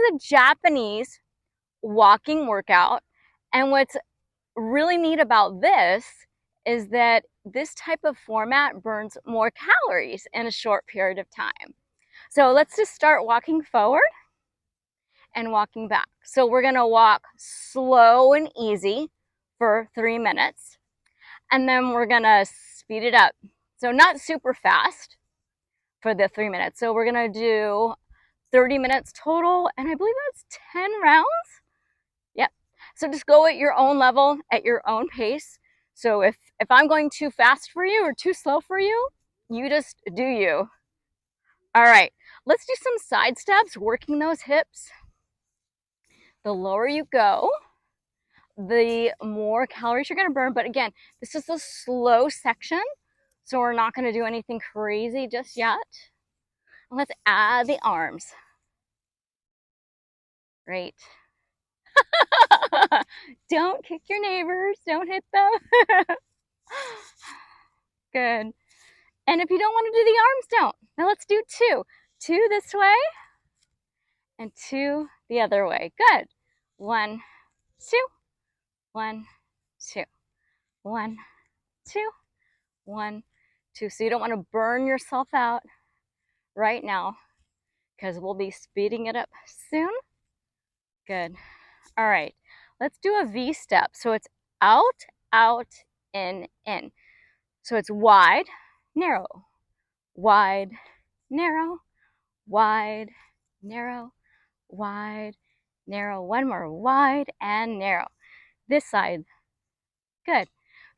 is a Japanese walking workout. And what's really neat about this is that this type of format burns more calories in a short period of time. So let's just start walking forward and walking back. So we're gonna walk slow and easy for 3 minutes, and then we're gonna speed it up. So not super fast for the 3 minutes. So we're gonna do 30 minutes total, and I believe that's 10 rounds. Yep. So just go at your own level, at your own pace. So if I'm going too fast for you or too slow for you, you just do you. All right, let's do some side steps, working those hips. The lower you go, the more calories you're gonna burn. But again, this is a slow section, so we're not gonna do anything crazy just yet. Let's add the arms. Great. Don't kick your neighbors, don't hit them. Good. And if you don't want to do the arms, don't. Now let's do two. Two this way and two the other way. Good. 1, 2, 1, 2, 1, 2, 1, 2. So you don't want to burn yourself out right now because we'll be speeding it up soon. Good. All right. Let's do a V step. So it's out, out, in, in. So it's wide, narrow, wide, narrow, wide, narrow, wide, narrow. One more, wide and narrow. This side. Good.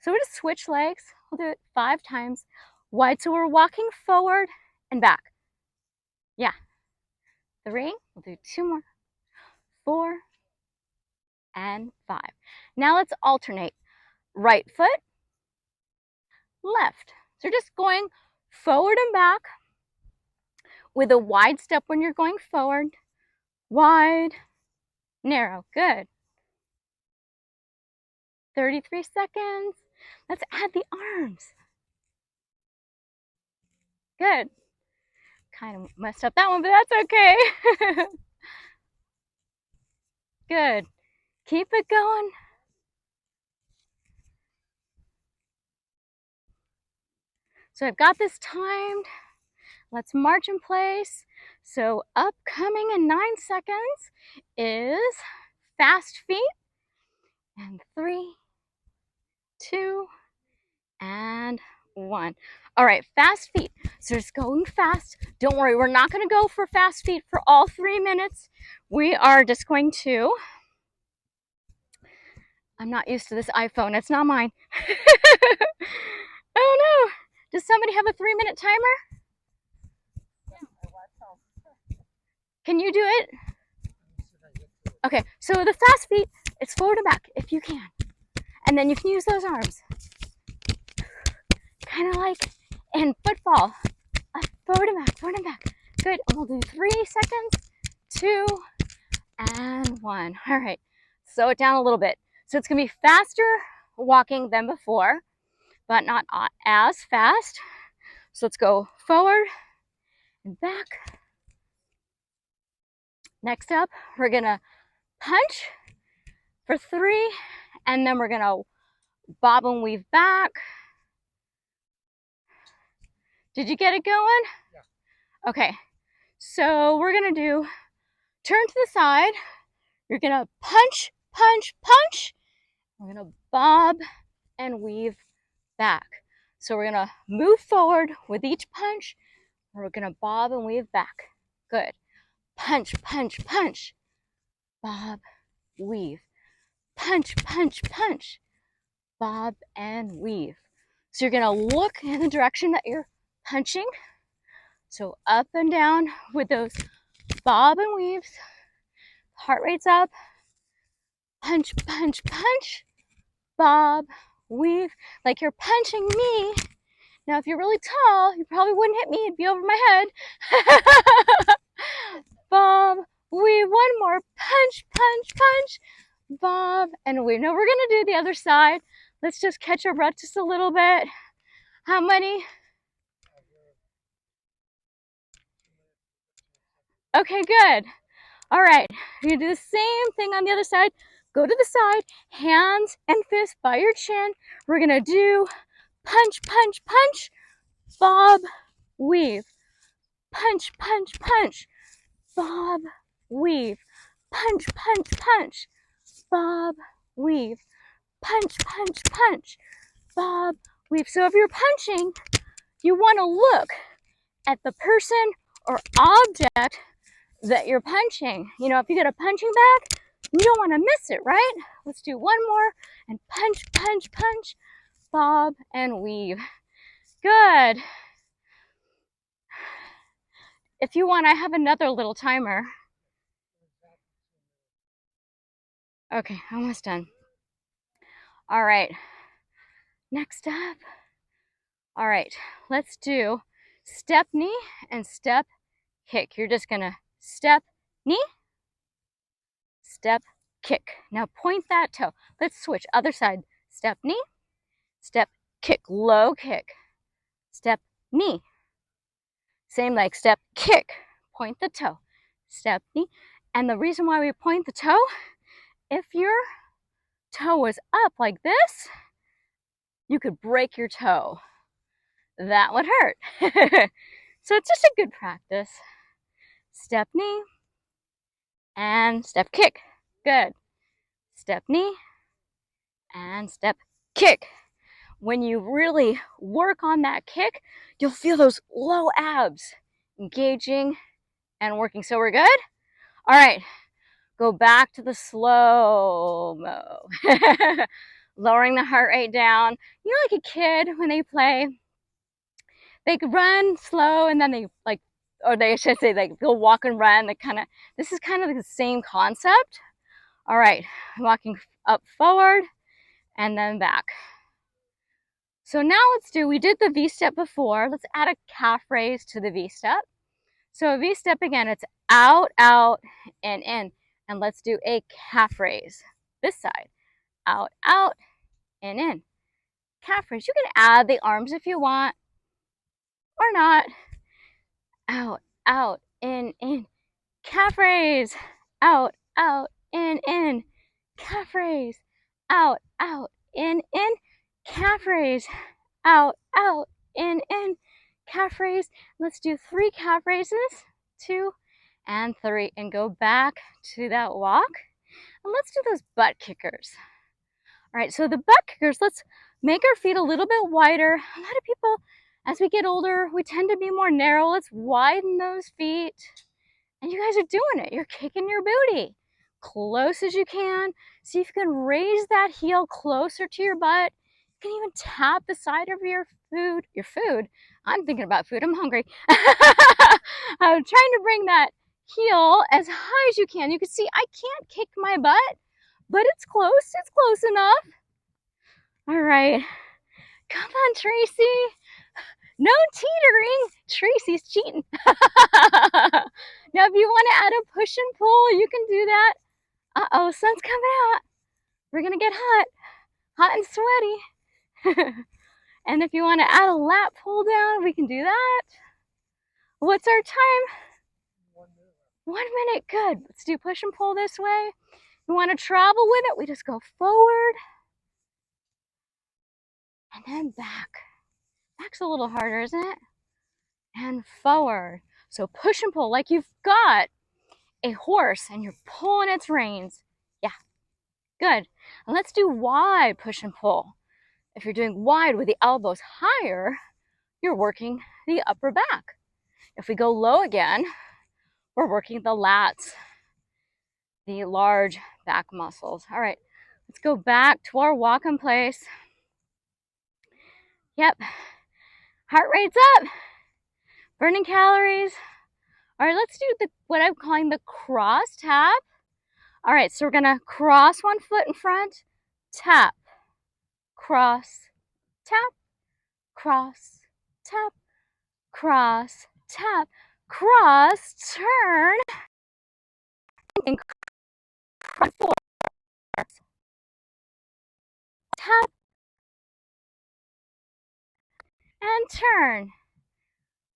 So we'll just switch legs. We'll do it 5 times. Wide. So we're walking forward and back. Yeah. 3. We'll do 2 more. 4 and 5. Now let's alternate. Right foot, left. So you're just going forward and back with a wide step when you're going forward. Wide, narrow. Good. 33 seconds. Let's add the arms. Good. Kind of messed up that one, but that's okay. Good. Keep it going. So I've got this timed. Let's march in place. So upcoming in 9 seconds is fast feet. And 3, 2, and 1. All right, fast feet. So just going fast. Don't worry, we're not going to go for fast feet for all 3 minutes. We are just going to. I'm not used to this iPhone. It's not mine. Oh no. Does somebody have a 3-minute timer? Can you do it? Okay, so the fast feet, it's forward and back if you can. And then you can use those arms. Kind of like in football. Forward and back, forward and back. Good. And we'll do 3 seconds, 2, and 1. All right. Slow it down a little bit. So it's going to be faster walking than before, but not as fast. So let's go forward and back. Next up, we're going to punch for 3, and then we're going to bob and weave back. Did you get it going? Yeah. Okay. So we're going to do turn to the side. You're going to punch, punch, punch. We're going to bob and weave back. So we're going to move forward with each punch. We're going to bob and weave back. Good. Punch, punch, punch. Bob, weave. Punch, punch, punch. Bob and weave. So you're going to look in the direction that you're punching. So up and down with those bob and weaves. Heart rate's up. Punch, punch, punch. Bob, weave. Like you're punching me. Now, if you're really tall, you probably wouldn't hit me. It'd be over my head. Bob, weave. One more. Punch, punch, punch. Bob and weave. Now we're going to do the other side. Let's just catch our breath just a little bit. How many? Okay, good. All right, you're gonna do the same thing on the other side. Go to the side, hands and fists by your chin. We're gonna do punch, punch, punch, bob, weave, punch, punch, punch, bob, weave, punch, punch, punch, bob, weave, punch, punch, punch, bob, weave. So if you're punching, you want to look at the person or object that you're punching. You know, if you get a punching bag, you don't want to miss it, right? Let's do one more and punch, punch, punch, bob, and weave. Good. If you want, I have another little timer. Okay, almost done. All right, next up. All right, let's do step knee and step kick. You're just gonna step knee, step kick. Now point that toe. Let's switch, other side. Step knee, step kick, low kick, step knee. Same leg, step kick, point the toe, step knee. And the reason why we point the toe, if your toe was up like this, you could break your toe. That would hurt. So it's just a good practice. Step knee and step kick. Good. Step knee and step kick. When you really work on that kick, you'll feel those low abs engaging and working. So we're good? All right, go back to the slow-mo. Lowering the heart rate down. You know, like a kid when they play, they could run slow and then they like, or they should say like go walk and run. They kind of, this is kind of like the same concept. All right, walking up forward and then back. So now let's do, we did the V-step before. Let's add a calf raise to the V-step. So a V-step again, it's out, out, and in. And let's do a calf raise. This side, out, out, and in. Calf raise. You can add the arms if you want or not. Out, out, in, calf raise. Out, out, in, calf raise. Out, out, in, calf raise. Out, out, in, calf raise. Let's do 3 calf raises, 2 and 3, and go back to that walk. And let's do those butt kickers. All right, so the butt kickers, let's make our feet a little bit wider. A lot of people, as we get older, we tend to be more narrow. Let's widen those feet. And you guys are doing it. You're kicking your booty close as you can. See if you can raise that heel closer to your butt. You can even tap the side of your food. I'm thinking about food. I'm hungry. I'm trying to bring that heel as high as you can. You can see I can't kick my butt, but it's close. It's close enough. All right. Come on, Tracy. No teetering. Tracy's cheating. Now, if you want to add a push and pull, you can do that. Uh-oh, sun's coming out. We're going to get hot and sweaty. And if you want to add a lat pull down, we can do that. What's our time? 1 minute. Good. Let's do push and pull this way. If you want to travel with it, we just go forward and then back. Back's a little harder, isn't it? And forward. So push and pull like you've got a horse and you're pulling its reins. Yeah, good. And let's do wide push and pull. If you're doing wide with the elbows higher, you're working the upper back. If we go low again, we're working the lats, the large back muscles. All right, let's go back to our walk in place. Yep, heart rate's up, burning calories. All right, let's do what I'm calling the cross tap. All right, so we're gonna cross one foot in front, tap, cross, tap, cross, tap, cross, tap, cross, turn, and cross forward, tap, and turn,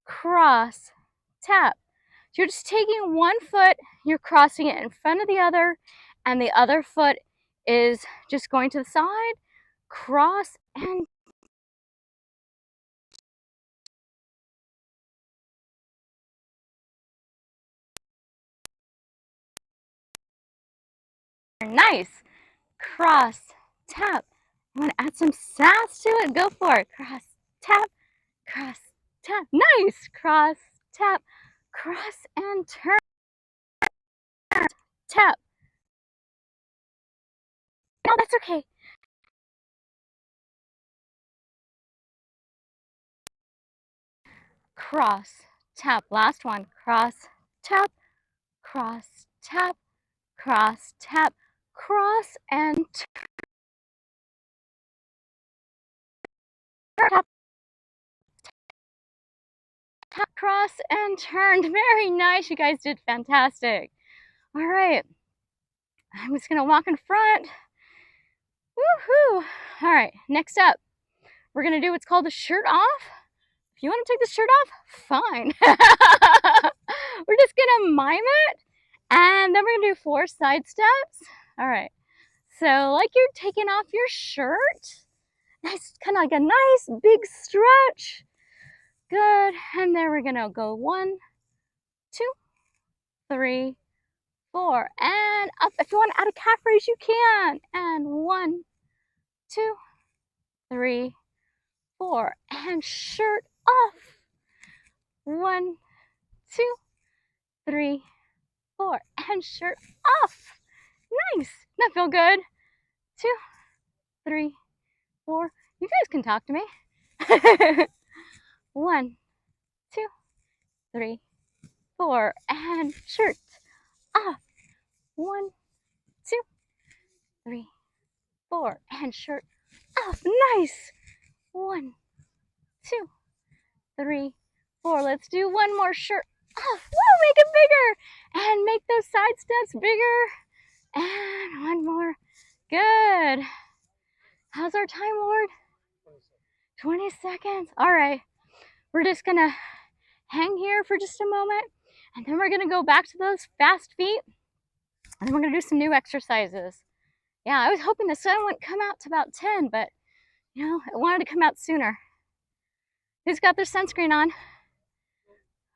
cross, tap, So you're just taking one foot, you're crossing it in front of the other, and the other foot is just going to the side, cross, and nice. Cross, tap. You want to add some sass to it? Go for it. Cross, tap, cross, tap. Nice. Cross, tap, cross, and turn. Tap. No, that's okay. Cross, tap. Last one. Cross, tap, cross, tap, cross, tap, cross, and tap, tap, cross, and turned. Very nice. You guys did fantastic. All right. I'm just going to walk in front. Woohoo! All right. Next up, we're going to do what's called a shirt off. If you want to take the shirt off, fine. We're just going to mime it. And then we're going to do 4 side steps. All right. So like you're taking off your shirt. Nice, kind of like a nice big stretch. Good. And then we're going to go 1, 2, 3, 4. And up. If you want to add a calf raise, you can. And 1, 2, 3, 4. And shirt off. 1, 2, 3, 4. And shirt off. Nice. That feel good? 2, 3, 4. You guys can talk to me. 1, 2, 3, 4. And shirt off. 1, 2, 3, 4. And shirt off. Nice. 1, 2, 3, 4. Let's do one more. Shirt off. Whoa, make it bigger. And make those side steps bigger. And one more. Good. How's our time, Lord? 20 seconds. All right. We're just going to hang here for just a moment. And then we're going to go back to those fast feet. And then we're going to do some new exercises. Yeah, I was hoping the sun wouldn't come out to about 10, but, you know, it wanted to come out sooner. Who's got their sunscreen on?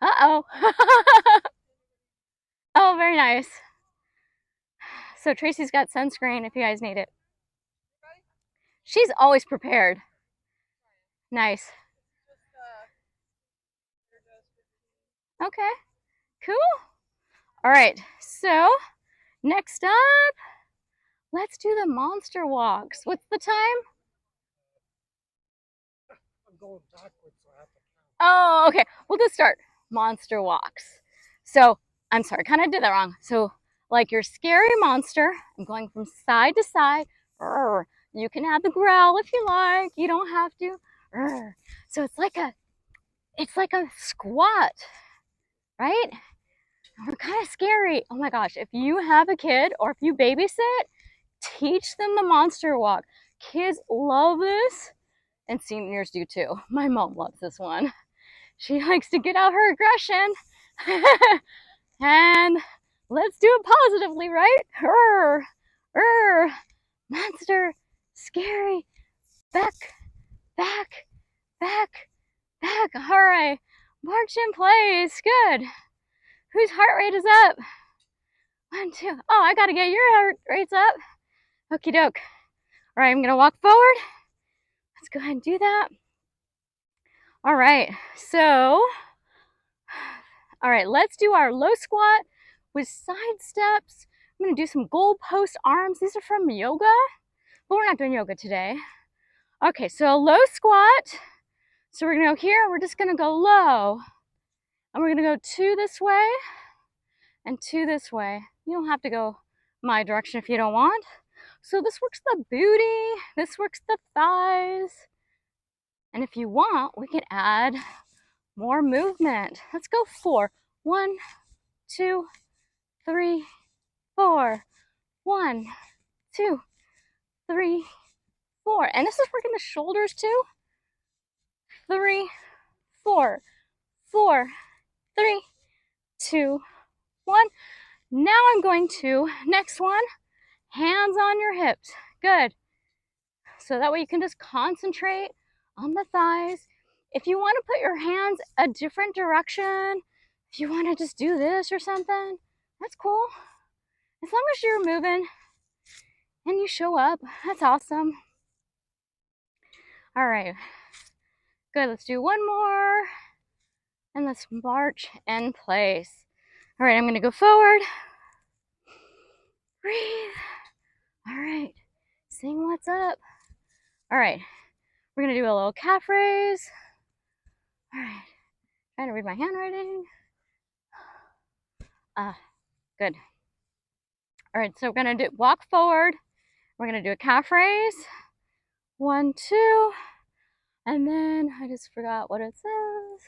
Uh-oh. Oh, very nice. So Tracy's got sunscreen if you guys need it. She's always prepared. Nice. Okay, cool. All right, so next up, let's do the monster walks. What's the time? I'm going backwards, so I have to count. Oh, okay. We'll just start monster walks. So, I'm sorry, kind of did that wrong. So, like your scary monster, I'm going from side to side. You can have the growl if you like. You don't have to. So it's like a squat, right? We're kind of scary. Oh my gosh, if you have a kid or if you babysit, teach them the monster walk. Kids love this, and seniors do too. My mom loves this one. She likes to get out her aggression. And let's do it positively, right? Monster, scary, back, back, back, back. All right, march in place. Good. Whose heart rate is up? 1, 2. Oh, I gotta get your heart rates up. Okie doke. All right, I'm gonna walk forward. Let's go ahead and do that. All right, so, all right, let's do our low squat with side steps. I'm gonna do some goal post arms. These are from yoga, but we're not doing yoga today. Okay, so a low squat. So we're gonna go here, we're just gonna go low. And we're gonna go 2 this way and 2 this way. You don't have to go my direction if you don't want. So this works the booty, this works the thighs. And if you want, we can add more movement. Let's go 4. 1, 2, 3, 4. 1, 2, 3, 4. And this is working the shoulders too. 3, 4, 4, 3, 2, 1. Now I'm going to, next one, hands on your hips. Good. So that way you can just concentrate on the thighs. If you want to put your hands a different direction, if you want to just do this or something, that's cool. As long as you're moving and you show up, that's awesome. All right, good. Let's do one more and let's march in place. All right, I'm going to go forward. Breathe. All right, sing what's up. All right, we're going to do a little calf raise. All right, trying to read my handwriting. Good. All right, so we're gonna walk forward. We're gonna do a calf raise. 1, 2, and then I just forgot what it says.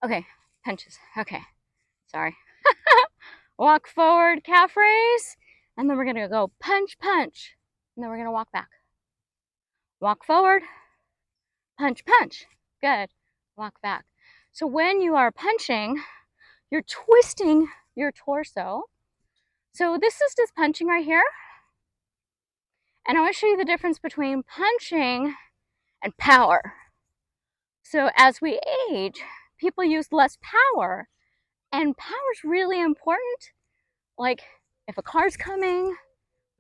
Okay, punches. Okay, sorry. Walk forward, calf raise, and then we're gonna go punch, punch, and then we're gonna walk back. Walk forward, punch, punch. Good. Walk back. So when you are punching, you're twisting your torso. So this is just punching right here. And I want to show you the difference between punching and power. So as we age, people use less power, and power is really important. Like if a car's coming,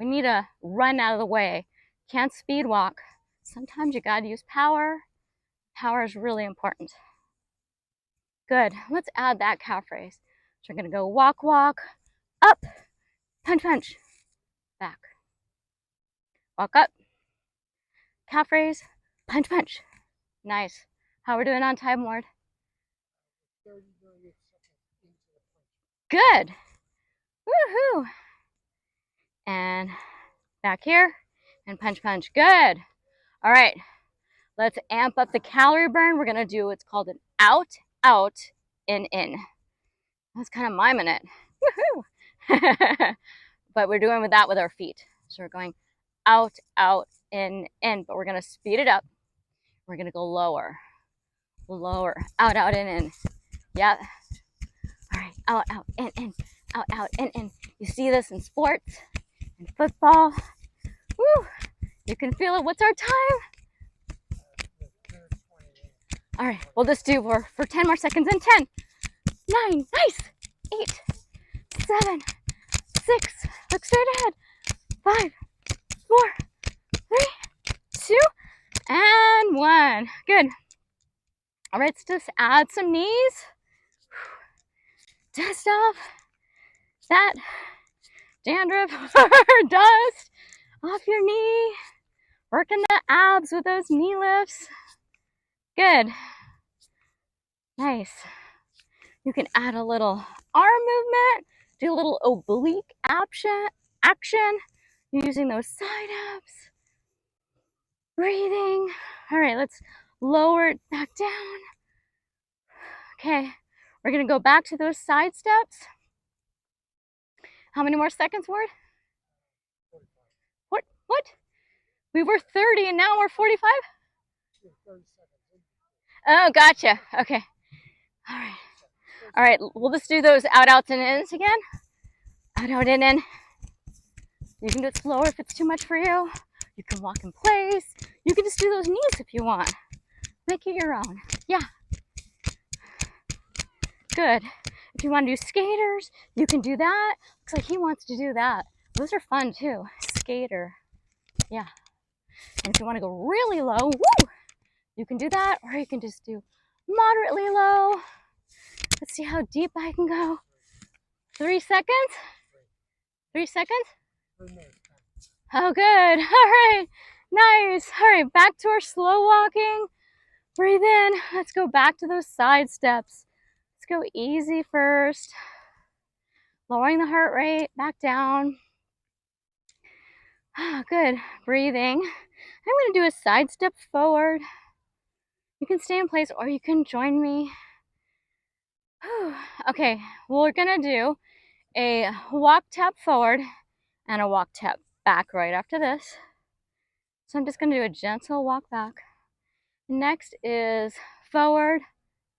we need to run out of the way. Can't speed walk. Sometimes you gotta use power. Power is really important. Good. Let's add that calf raise. So we're gonna go walk, walk, up, punch, punch, back. Walk up, calf raise, punch, punch. Nice. How we're doing on time, Ward? Good. Woohoo. And back here and punch, punch. Good. All right. Let's amp up the calorie burn. We're going to do what's called an out, out, in. I was kind of miming it. Woohoo. But we're doing that with our feet. So we're going out, out, in. But we're going to speed it up. We're going to go lower, lower, out, out, in. Yeah. All right. Out, out, in. Out, out, in. You see this in sports, in football. Woo. You can feel it. What's our time? All right. We'll just do for 10 more seconds. In 10, 9, nice. 8, 7, 6. Look straight ahead. 5, 4, 3, 2, and 1. Good. All right. Let's just add some knees. Dust off that dandruff or dust off your knee. Working the abs with those knee lifts. Good. Nice. You can add a little arm movement, do a little oblique action. You're using those side abs. Breathing. All right, let's lower it back down. Okay, we're gonna go back to those side steps. How many more seconds, Ward? What? We were 30 and now we're 45? Oh, gotcha. Okay. All right, we'll just do those out, outs, and ins again. Out, out, in. You can do it slower if it's too much for you. You can walk in place. You can just do those knees if you want. Make it your own. Yeah. Good. If you want to do skaters, you can do that. Looks like he wants to do that. Those are fun too. Skater. Yeah. And if you want to go really low, woo, you can do that, or you can just do moderately low. Let's see how deep I can go. 3 seconds? 3 seconds? Oh, good. All right. Nice. All right, back to our slow walking. Breathe in. Let's go back to those side steps. Let's go easy first. Lowering the heart rate, back down. Oh, good. Breathing. I'm going to do a side step forward. You can stay in place or you can join me. Okay, we're going to do a walk tap forward and a walk tap back right after this. So I'm just going to do a gentle walk back. Next is forward,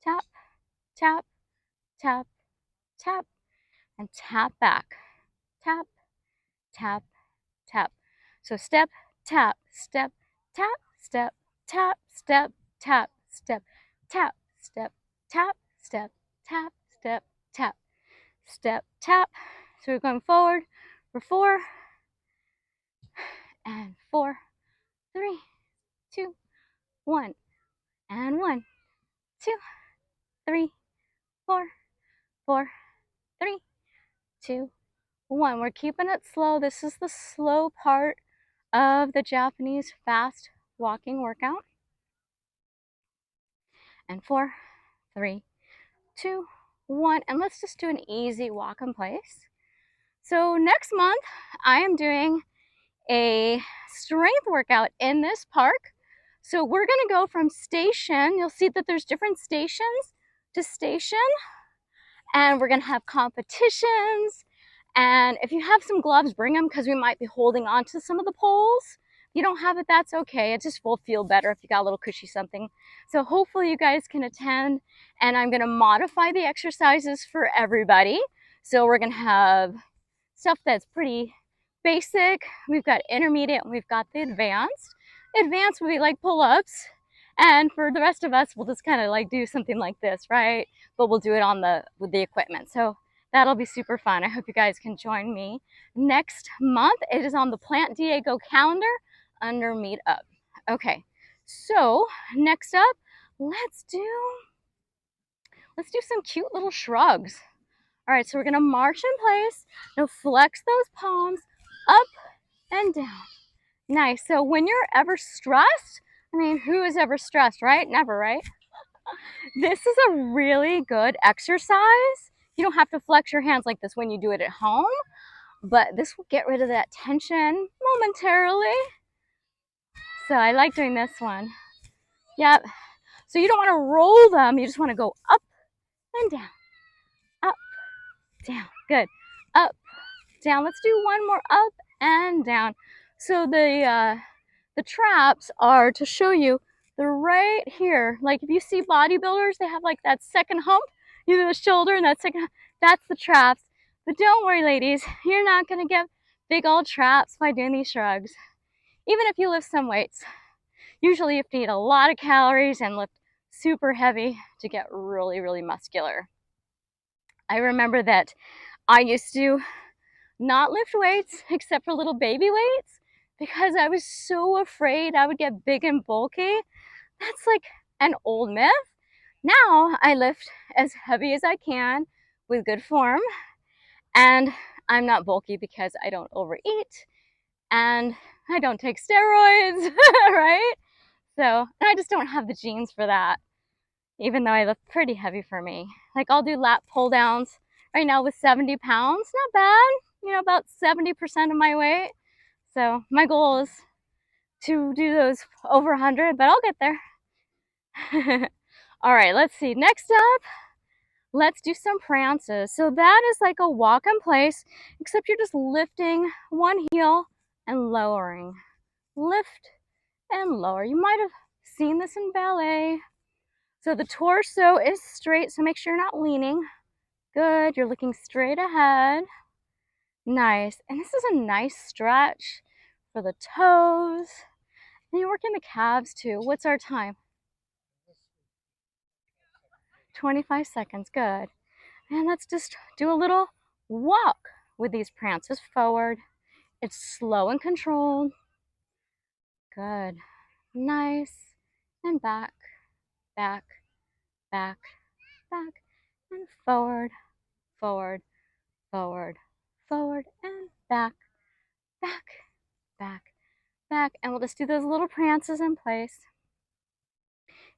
tap, tap, tap, tap, and tap back. Tap, tap, tap. So step, tap, step, tap, step, tap, step, tap, step, tap, step, tap, step, tap, step, tap, step, tap. So we're going forward for 4 and 4, 3, 2, 1, and 1, 2, 3, 4, 4, 3, 2, 1. We're keeping it slow. This is the slow part of the Japanese fast walking workout. And 4, 3, 2, 1. And let's just do an easy walk in place. So next month, I am doing a strength workout in this park. So we're going to go from station. You'll see that there's different stations to station. And we're going to have competitions. And if you have some gloves, bring them because we might be holding on to some of the poles. If you don't have it, that's okay. It just will feel better if you got a little cushy something. So hopefully you guys can attend, and I'm going to modify the exercises for everybody. So we're going to have stuff that's pretty basic. We've got intermediate, and we've got the advanced. Advanced would be like pull-ups. And for the rest of us, we'll just kind of like do something like this, right? But we'll do it on with the equipment. So that'll be super fun. I hope you guys can join me next month. It is on the Plant Diego calendar under Meetup. Okay, so next up, let's do some cute little shrugs. All right, so we're gonna march in place. Now flex those palms up and down. Nice. So when you're ever stressed, I mean, who is ever stressed, right? Never, right? This is a really good exercise. You don't have to flex your hands like this when you do it at home, but this will get rid of that tension momentarily. So I like doing this one. Yep. So you don't want to roll them. You just want to go up and down, up, down. Good. Up, down. Let's do one more up and down. So the traps are to show you they're right here. Like if you see bodybuilders, they have like that second hump, you know, the shoulder and that second hump. That's the traps. But don't worry, ladies, you're not gonna get big old traps by doing these shrugs. Even if you lift some weights, usually you have to eat a lot of calories and lift super heavy to get really, really muscular. I remember that I used to not lift weights except for little baby weights because I was so afraid I would get big and bulky. That's like an old myth. Now I lift as heavy as I can with good form, and I'm not bulky because I don't overeat and I don't take steroids, right? So, and I just don't have the genes for that, even though I lift pretty heavy for me. Like I'll do lat pull downs right now with 70 pounds, not bad, you know, about 70% of my weight. So my goal is to do those over 100, but I'll get there. All right, let's see. Next up, let's do some prances. So that is like a walk in place, except you're just lifting one heel and lowering. Lift and lower. You might have seen this in ballet. So the torso is straight, so make sure you're not leaning. Good, you're looking straight ahead. Nice. And this is a nice stretch for the toes. And you're working the calves too. What's our time? 25 seconds. Good. And let's just do a little walk with these prances forward. It's slow and controlled. Good. Nice. And back, back, back, back, and forward, forward, forward, forward, and back, back, back, back. And we'll just do those little prances in place.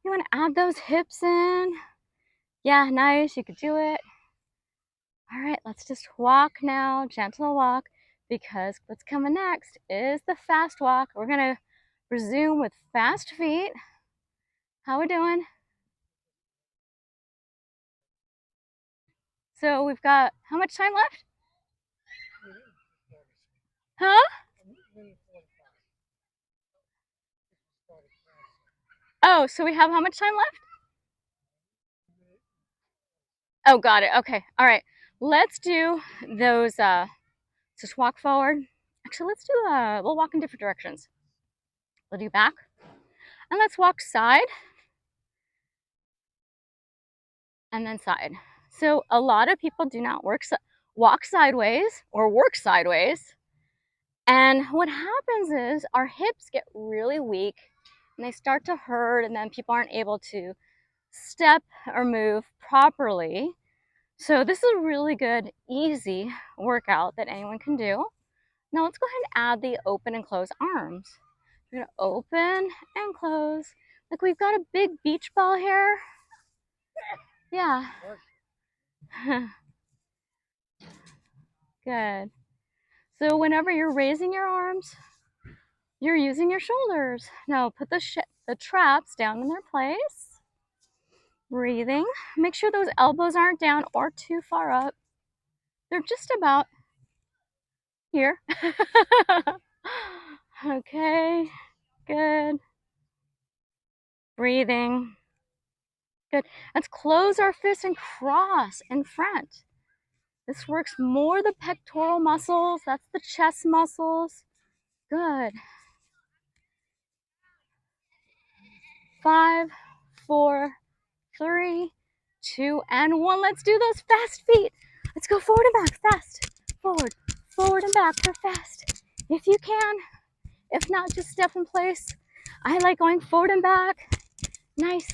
You want to add those hips in. Yeah, nice. You could do it. All right, let's just walk now, gentle walk, because what's coming next is the fast walk. We're gonna resume with fast feet. How we doing? So we've got, how much time left? Huh? Oh, so we have how much time left? Oh, got it. Okay. All right. let's do those, just walk forward. Actually, let's do, we'll walk in different directions. We'll do back, and let's walk side, and then side. So a lot of people do not walk sideways or work sideways. And what happens is our hips get really weak and they start to hurt, and then people aren't able to step or move properly. So this is a really good, easy workout that anyone can do. Now let's go ahead and add the open and close arms. We're gonna open and close. Like we've got a big beach ball here. Yeah. Good. So whenever you're raising your arms, you're using your shoulders. Now put the traps down in their place. Breathing. Make sure those elbows aren't down or too far up. They're just about here. Okay, good. Breathing. Good. Let's close our fists and cross in front. This works more the pectoral muscles. That's the chest muscles. Good. 5, 4, 3, 2, and 1. Let's do those fast feet. Let's go forward and back, fast. Forward, forward and back for fast. If you can. If not, just step in place. I like going forward and back. Nice.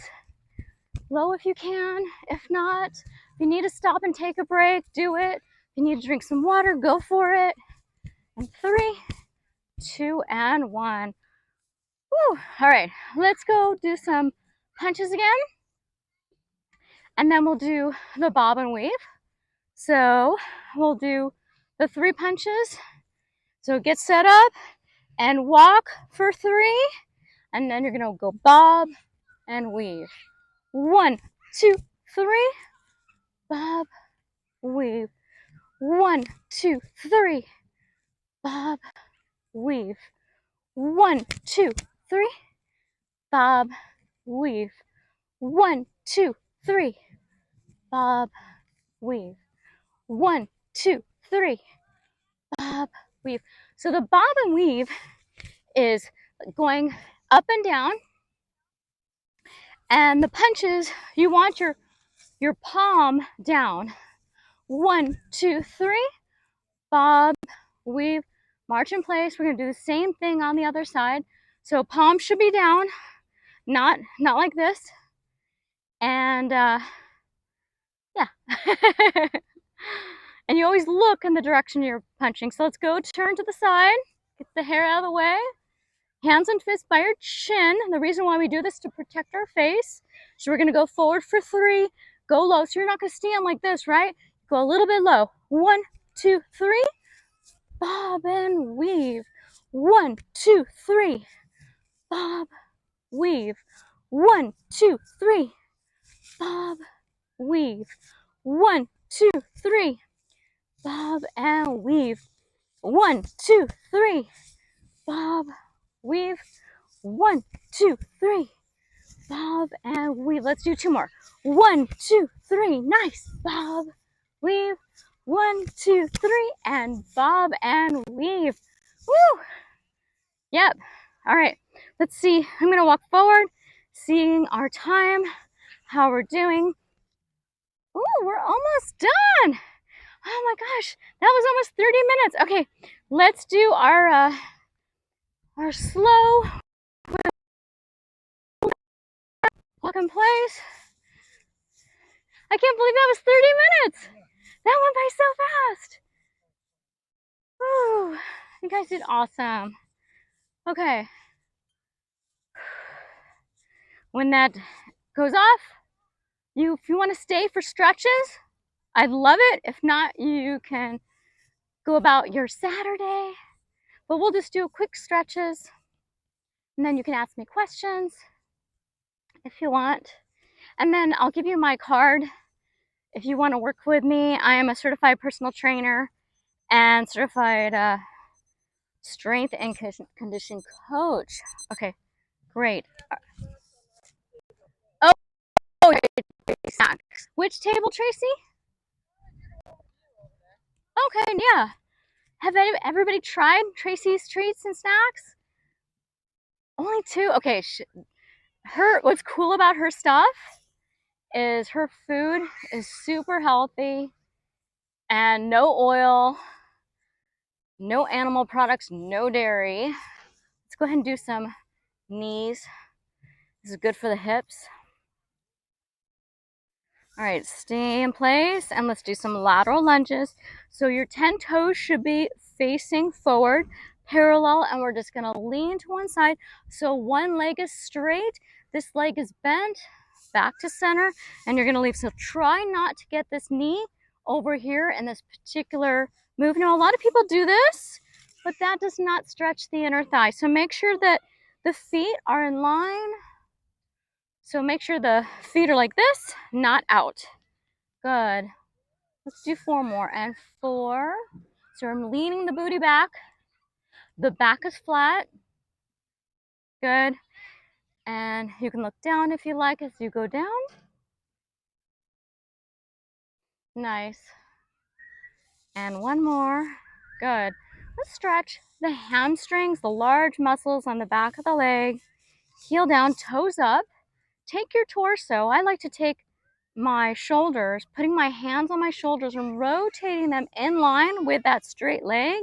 Low if you can. If not, if you need to stop and take a break, do it. If you need to drink some water, go for it. And 3, 2, and 1. Woo. All right, let's go do some punches again. And then we'll do the bob and weave. So we'll do the 3 punches. So get set up and walk for 3. And then you're gonna go bob and weave. 1, 2, 3. Bob, weave. 1, 2, 3. Bob, weave. 1, 2, 3. Bob, weave. 1, 2, 3. Bob, weave. 1, 2, 3. Bob, weave. So the bob and weave is going up and down, and the punches, you want your palm down. 1, 2, 3. Bob, weave, march in place. We're gonna do the same thing on the other side. So palm should be down, not like this. And yeah. And you always look in the direction you're punching. So let's go turn to the side, get the hair out of the way. Hands and fists by your chin. The reason why we do this is to protect our face. So we're gonna go forward for 3, go low. So you're not gonna stand like this, right? Go a little bit low. 1, 2, 3. Bob and weave. 1, 2, 3. Bob, weave. 1, 2, 3. Bob, weave. 1, 2, 3. Bob and weave. 1, 2, 3. Bob, weave. 1, 2, 3. Bob and weave. Let's do 2 more. 1, 2, 3. Nice. Bob, weave. 1, 2, 3. And bob and weave. Woo! Yep. All right. Let's see. I'm going to walk forward, seeing our time, how we're doing. Oh, we're almost done. Oh my gosh, that was almost 30 minutes. Okay, let's do our slow walk in place. I can't believe that was 30 minutes. That went by so fast. Woo, you guys did awesome. Okay. When that goes off, if you want to stay for stretches, I'd love it. If not, you can go about your Saturday. But we'll just do quick stretches, and then you can ask me questions if you want. And then I'll give you my card if you want to work with me. I am a certified personal trainer and certified strength and conditioning coach. Okay, great. Oh, snacks. Which table, Tracy? Okay, yeah. Have everybody tried Tracy's treats and snacks? Only two? Okay, what's cool about her stuff is her food is super healthy and no oil, no animal products, no dairy. Let's go ahead and do some knees. This is good for the hips. All right, stay in place and let's do some lateral lunges. So your 10 toes should be facing forward, parallel, and we're just gonna lean to one side. So one leg is straight, this leg is bent, back to center, and you're gonna leave. So try not to get this knee over here in this particular move. Now, a lot of people do this, but that does not stretch the inner thigh. So make sure that the feet are in line. So make sure the feet are like this, not out. Good. Let's do 4 more. And 4. So I'm leaning the booty back. The back is flat. Good. And you can look down if you like as you go down. Nice. And 1 more. Good. Let's stretch the hamstrings, the large muscles on the back of the leg. Heel down, toes up. Take your torso. I like to take my shoulders, putting my hands on my shoulders and rotating them in line with that straight leg,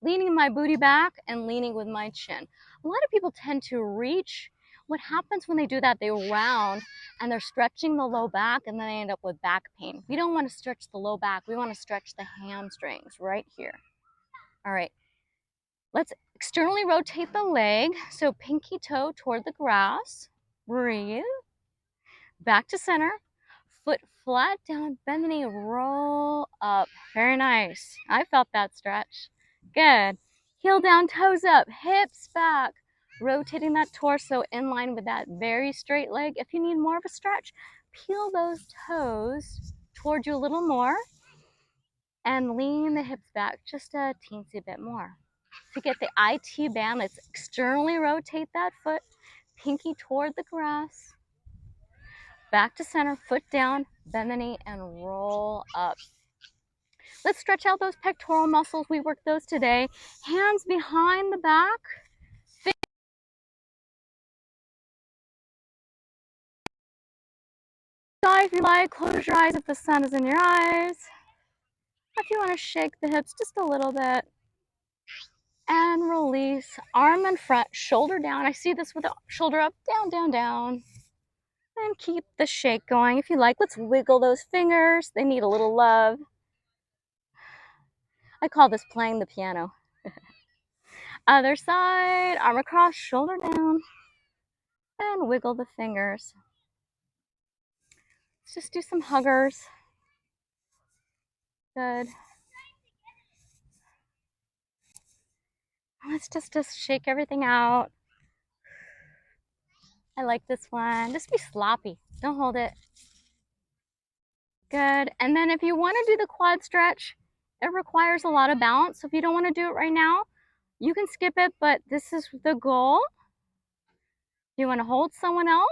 leaning my booty back and leaning with my chin. A lot of people tend to reach. What happens when they do that, they round and they're stretching the low back and then they end up with back pain. We don't want to stretch the low back. We want to stretch the hamstrings right here. All right. Let's externally rotate the leg. So pinky toe toward the grass. Breathe. Back to center. Foot flat down, bend the knee, roll up. Very nice. I felt that stretch. Good. Heel down, toes up, hips back. Rotating that torso in line with that very straight leg. If you need more of a stretch, peel those toes towards you a little more and lean the hips back just a teensy bit more. To get the IT band, let's externally rotate that foot, pinky toward the grass. Back to center, foot down, bend the knee, and roll up. Let's stretch out those pectoral muscles. We worked those today. Hands behind the back. If you like, close your eyes if the sun is in your eyes. If you want to shake the hips just a little bit. And release. Arm in front, shoulder down. I see this with the shoulder up, down, down, down. And keep the shake going. If you like, let's wiggle those fingers. They need a little love. I call this playing the piano. Other side, arm across, shoulder down, and wiggle the fingers. Let's just do some huggers. Good. Let's just shake everything out. I like this one. Just be sloppy. Don't hold it. Good. And then if you want to do the quad stretch, it requires a lot of balance. So if you don't want to do it right now, you can skip it, but this is the goal. You want to hold someone else.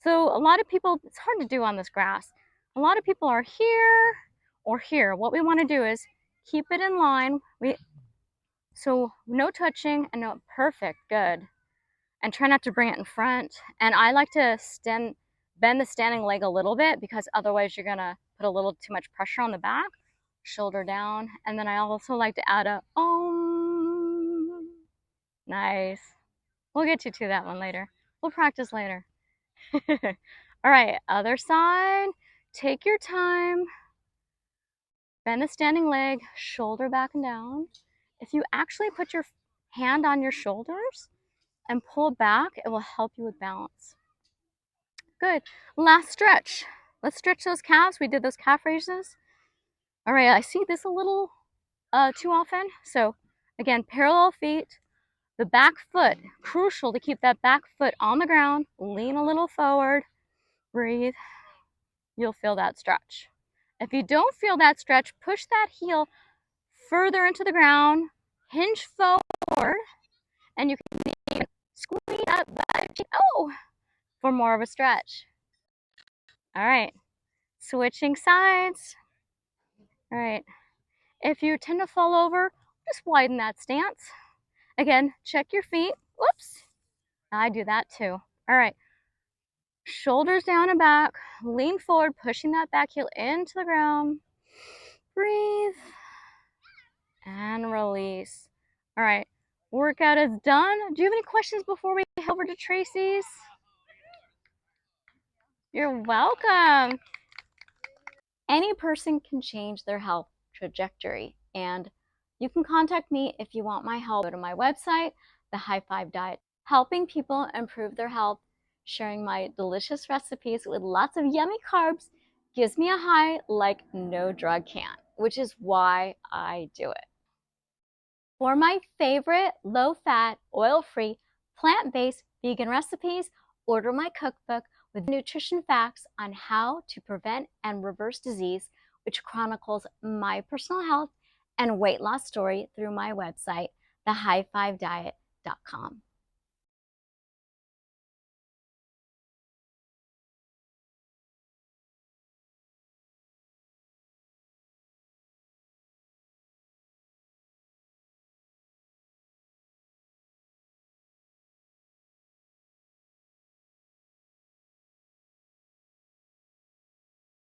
So a lot of people, it's hard to do on this grass. A lot of people are here or here. What we want to do is keep it in line. So no touching and no, perfect, good. And try not to bring it in front. And I like to bend the standing leg a little bit because otherwise you're gonna put a little too much pressure on the back. Shoulder down. And then I also like to add a om. Nice. We'll get you to that one later. We'll practice later. All right, other side. Take your time. Bend the standing leg, shoulder back and down. If you actually put your hand on your shoulders and pull back, it will help you with balance. Good. Last stretch. Let's stretch those calves. We did those calf raises. All right, I see this a little too often. So again, parallel feet. The back foot, crucial to keep that back foot on the ground. Lean a little forward. Breathe. You'll feel that stretch. If you don't feel that stretch, push that heel further into the ground, hinge forward, and you can even squeeze that butt cheek for more of a stretch. All right, switching sides. All right, If you tend to fall over, just widen that stance. Again, check your feet. Whoops. I do that too. All right. Shoulders down and back. Lean forward, pushing that back heel into the ground. Breathe. And release. All right. Workout is done. Do you have any questions before we head over to Tracy's? You're welcome. Any person can change their health trajectory, and you can contact me if you want my help. Go to my website, The High Five Diet, helping people improve their health, sharing my delicious recipes with lots of yummy carbs gives me a high like no drug can, which is why I do it. For my favorite low-fat, oil-free, plant-based vegan recipes, order my cookbook with nutrition facts on how to prevent and reverse disease, which chronicles my personal health and weight loss story through my website, thehighfivediet.com.